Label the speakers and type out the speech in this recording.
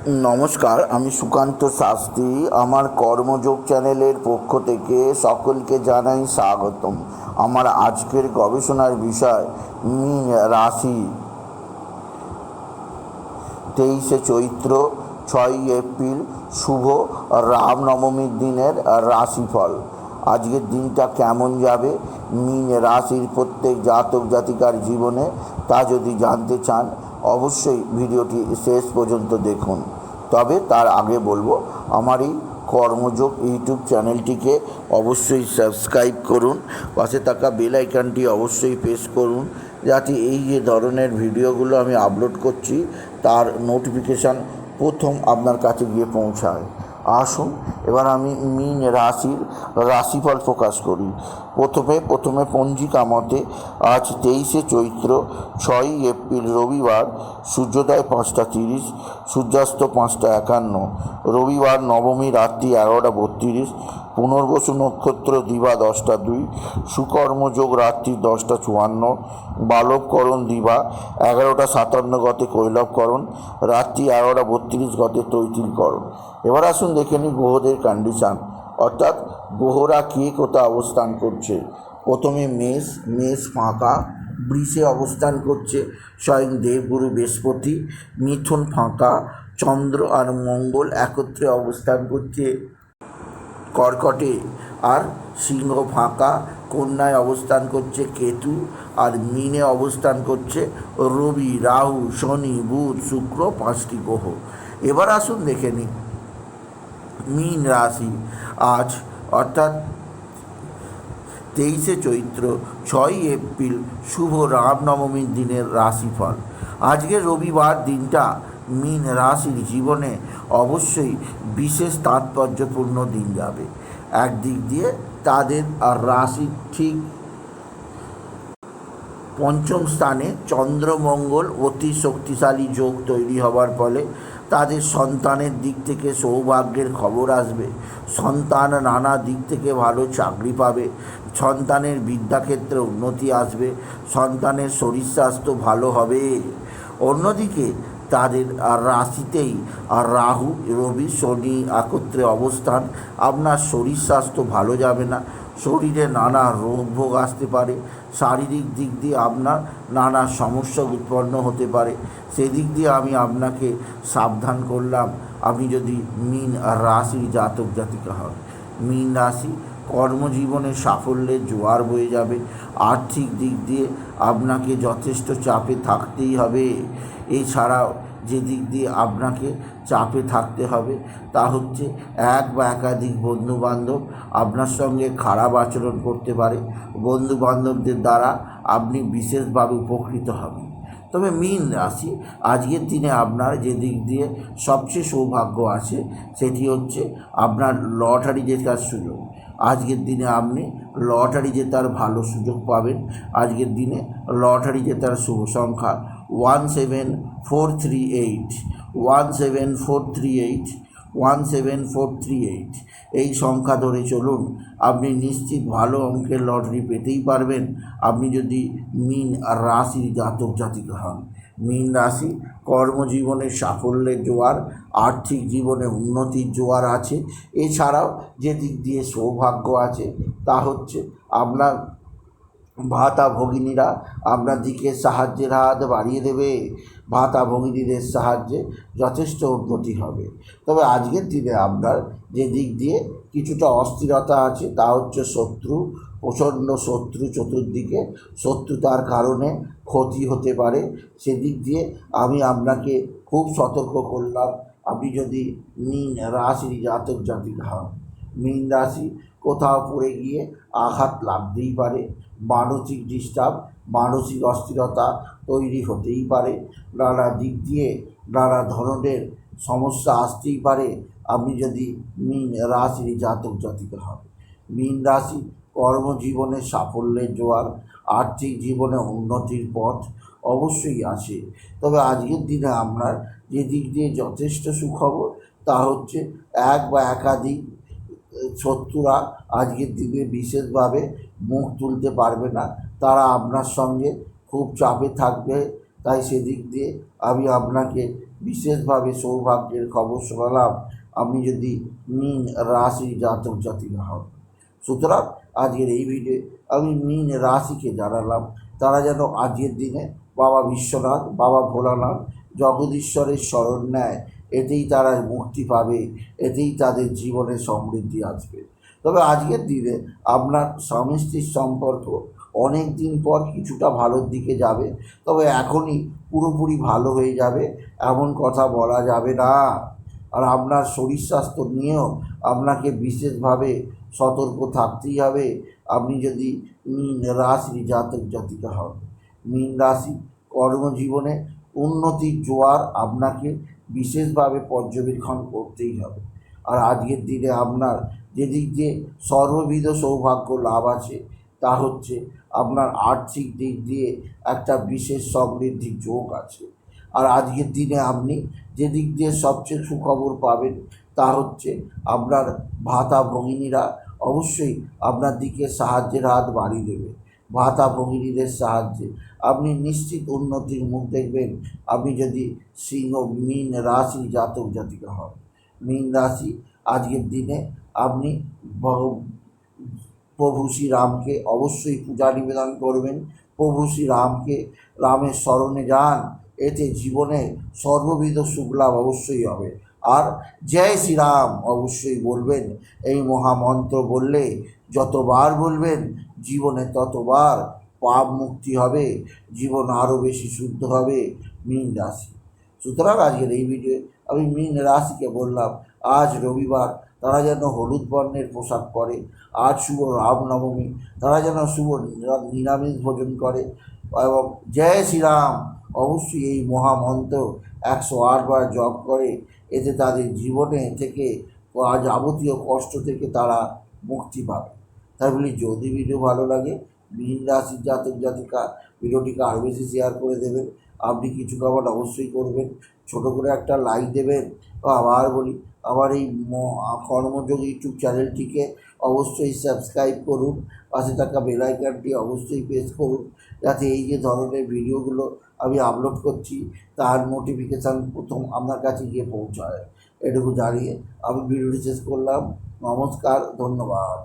Speaker 1: নমস্কার, আমি সুকান্ত শাস্ত্রী। আমার কর্মযোগ চ্যানেলের পক্ষ থেকে সকলকে জানাই স্বাগতম। আমার আজকের গবেষণার বিষয় মীন রাশি। 23শে চৈত্র, 6ই এপ্রিল শুভ রামনবমীর দিনের রাশিফল। আজকের দিনটা কেমন যাবে মীন রাশির প্রত্যেক জাতক জাতিকার জীবনে, তা যদি জানতে চান অবশ্যই ভিডিওটি শেষ পর্যন্ত দেখুন। তবে তার আগে বলবো, আমার এই কর্মযোগ ইউটিউব চ্যানেলটিকে অবশ্যই সাবস্ক্রাইব করুন, পাশে থাকা বেল আইকনটি অবশ্যই প্রেস করুন, যাতে এই যে ধরনের ভিডিওগুলো আমি আপলোড করছি তার নোটিফিকেশান প্রথম আপনার কাছে গিয়ে পৌঁছায়। আসুন এবার আমি মীন রাশির রাশিফল প্রকাশ করি। প্রথমে পঞ্জিকা মতে আজ 23শে চৈত্র, 6ই এপ্রিল রবিবার, সূর্যোদয় 5টা 30, সূর্যাস্ত 5টা 51। রবিবার নবমী রাত্রি 11টা 32, পুনর্বসু নক্ষত্র দিবা 10টা 2, সুকর্মযোগ রাত্রি 10টা 54, বালবকরণ দিবা 11টা 57 গতে কৈলবকরণ, রাত্রি 11টা 32 গতে তৈতিলকরণ। এবার আসুন দেখে নিই গ্রহদের কন্ডিশান, অর্থাৎ গ্রহরা কে কোথায় অবস্থান করছে। প্রথমে মেষ ফাঁকা, বৃষে অবস্থান করছে স্বয়ং দেবগুরু বৃহস্পতি। মিথুন ফাঁকা, চন্দ্র আর মঙ্গল একত্রে অবস্থান করছে কর্কটে। আর সিংহ ফাঁকা, কন্যায় অবস্থান করছে কেতু, আর মীনে অবস্থান করছে রবি, রাহু, শনি, বুধ, শুক্র, 5টি গ্রহ। এবার আসুন দেখে নিই মীন রাশি আজ, অর্থাৎ 23শে চৈত্র, 6ই এপ্রিল শুভ রামনবমীর দিনের রাশিফল। আজকে রবিবার দিনটা মীন রাশির জীবনে অবশ্যই বিশেষ তাৎপর্যপূর্ণ দিন যাবে। একদিক দিয়ে তাদের রাশি ঠিক পঞ্চম স্থানে চন্দ্রমঙ্গল অতি শক্তিশালী যোগ তৈরি হবার ফলে তাদের সন্তানের দিক থেকে সৌভাগ্যের খবর আসবে। সন্তান নানা দিক থেকে ভালো চাকরি পাবে, সন্তানের বিদ্যাক্ষেত্রে উন্নতি আসবে, সন্তানের শরীর স্বাস্থ্য ভালো হবে। অন্যদিকে তাদের রাশিতেই রাহু, রবি, শনি একত্রে অবস্থান, আপনার শরীর স্বাস্থ্য ভালো যাবে না, শরীরে নানা রোগ ভোগ আসতে পারে, শারীরিক দিক দিয়ে আপনার নানা সমস্যা উৎপন্ন হতে পারে। সেদিক দিয়ে আমি আপনাকে সাবধান করলাম। আপনি যদি মীন রাশির জাতক জাতিকা হন, মীন রাশি কর্মজীবনে সাফল্যের জোয়ার বয়ে যাবে। আর্থিক দিক দিয়ে আপনাকে যথেষ্ট চাপে থাকতেই হবে। এছাড়াও যে দিক দিয়ে আপনাকে চাপে থাকতে হবে তা হচ্ছে এক বা একাধিক বন্ধুবান্ধব আপনার সঙ্গে খারাপ আচরণ করতে পারে। বন্ধুবান্ধবদের দ্বারা আপনি বিশেষভাবে উপকৃত হবেন। তবে মীন রাশি আজকের দিনে আপনার যে দিক দিয়ে সবচেয়ে সৌভাগ্য আছে সেটি হচ্ছে আপনার লটারি জেতার সুযোগ। আজকের দিনে আপনি লটারি জেতার ভালো সুযোগ পাবেন। আজকের দিনে লটারি জেতার শুভ সংখ্যা 17438, 17438, 17438। এই সংখ্যা ধরে চলুন, আপনি নিশ্চিত ভালো অঙ্কের লটারি পেতেই পারবেন আপনি যদি মীন রাশির জাতক জাতিকা হন। মীন রাশি কর্মজীবনে সাফল্যের জোয়ার, আর্থিক জীবনে উন্নতির জোয়ার আছে। এছাড়াও যে দিক দিয়ে সৌভাগ্য আছে তা হচ্ছে আপনার ভাতা ভগিনীরা আপনার দিকে সাহায্যের হাত বাড়িয়ে দেবে। ভাতা ভগিনীদের সাহায্যে যথেষ্ট উন্নতি হবে। তবে আজকের দিনে আপনার যে দিক দিয়ে কিছুটা অস্থিরতা আছে তা হচ্ছে শত্রু, প্রচণ্ড শত্রু চতুর্দিকে, শত্রুতার কারণে ক্ষতি হতে পারে। সেদিক দিয়ে আমি আপনাকে খুব সতর্ক করলাম। আপনি যদি মীন রাশির জাতক জাতিকা হন, মীন রাশি কোথাও পড়ে গিয়ে আঘাত লাগতেই পারে, মানসিক ডিস্টার্ব, মানসিক অস্থিরতা তৈরি হতেই পারে, নানা দিক দিয়ে নানা ধরনের সমস্যা আসতেই পারে আপনি যদি মীন রাশির জাতক জাতিকা হন। মীন রাশি কর্মজীবনে সাফল্যের জোয়ার, আর্থিক জীবনে উন্নতির পথ অবশ্যই আছে। তবে আজকের দিনে আপনার যে দিক দিয়ে যথেষ্ট সুখবর তা হচ্ছে এক বা একাধিক শত্রুরা আজকের দিনে বিশেষভাবে মুখ তুলতে পারবে না, তারা আপনার সঙ্গে খুব চাপে থাকবে। তাই সেদিক দিয়ে আমি আপনাকে বিশেষভাবে সৌভাগ্যের খবর শোনালাম আপনি যদি মীন রাশির জাতক জাতিকা হন। সুতরাং আজকের এই ভিডিও আমি মীন রাশিকে জানালাম তারা যেন আজকের দিনে বাবা বিশ্বনাথ, বাবা ভোলানাথ, জগদীশ্বরের শরণ নেয়, এতেই তারা মুক্তি পাবে, এতেই তাদের জীবনে সমৃদ্ধি আসবে। তবে আজকের দিনে আপনার স্বামী স্ত্রীর সম্পর্ক অনেক দিন পর কিছুটা ভালোর দিকে যাবে, তবে এখনই পুরোপুরি ভালো হয়ে যাবে এমন কথা বলা যাবে না। আর আপনার শরীর স্বাস্থ্য নিয়েও আপনাকে বিশেষভাবে সতর্ক থাকতেই হবে আপনি যদি মীন রাশির জাতক জাতিকা হন। মীন রাশি কর্মজীবনে উন্নতির জোয়ার আপনাকে বিশেষভাবে পর্যবেক্ষণ করতেই হবে। আর আজকের দিনে আপনার যেদিক দিয়ে সর্ববিধ সৌভাগ্য লাভ আছে তা হচ্ছে আপনার আর্থিক দিক দিয়ে একটা বিশেষ সমৃদ্ধির যোগ আছে। আর আজকের দিনে আপনি যেদিক দিয়ে সবচেয়ে সুখবর পাবেন তা হচ্ছে আপনার ভাতা ভগিনীরা অবশ্যই আপনার দিকে সাহায্যের হাত বাড়িয়ে দেবে। ভাতা ভগিনীদের সাহায্যে আপনি নিশ্চিত উন্নতির মুখ দেখবেন আপনি যদি সিংহ মীন রাশি জাতক জাতিকা হন। মীন রাশি আজকের দিনে আপনি প্রভু শ্রীরামকে অবশ্যই পূজা নিবেদন করবেন। প্রভু শ্রীরামকে রামের শরণে যান, এতে জীবনে সর্ববিধ সুখলাভ অবশ্যই হবে। আর জয় শ্রীরাম অবশ্যই বলবেন। এই মহামন্ত্র বললে যতবার বলবেন জীবনে ততবার পাপ মুক্তি হবে, জীবন আরও বেশি শুদ্ধ হবে। মীন রাশি। সুতরাং আজকের এই ভিডিও আমি মীন রাশিকে বললাম আজ রবিবার তারা যেন হলুদ বর্ণের পোশাক পরে, আজ শুভ রামনবমী তারা যেন শুভ নিরামিষ ভোজন করে এবং জয় শ্রীরাম অবশ্যই এই মহামন্ত্র 108 বার জপ করে, এতে তাদের জীবনে থেকে যাবতীয় কষ্ট থেকে তারা মুক্তি পাবে। তাই বলি যদি ভিডিও ভালো লাগে মীন রাশির জাতক জাতিকা ভিডিওটিকে আরও বেশি শেয়ার করে দেবেন। আপনি কিছু কমেন্ট অবশ্যই করবেন, ছোট করে একটা লাইক দেবেন। আবার বলি আমার এই কর্মযোগ ইউটিউব চ্যানেলটিকে অবশ্যই সাবস্ক্রাইব করুন, পাশে থাকা বেল আইকনটি অবশ্যই প্রেস করুন যাতে এই যে ধরনের ভিডিওগুলো আমি আপলোড করছি তার নোটিফিকেশান প্রথম আপনার কাছে গিয়ে পৌঁছায়। এটুকু জানিয়ে আমি ভিডিওটি শেষ করলাম। নমস্কার, ধন্যবাদ।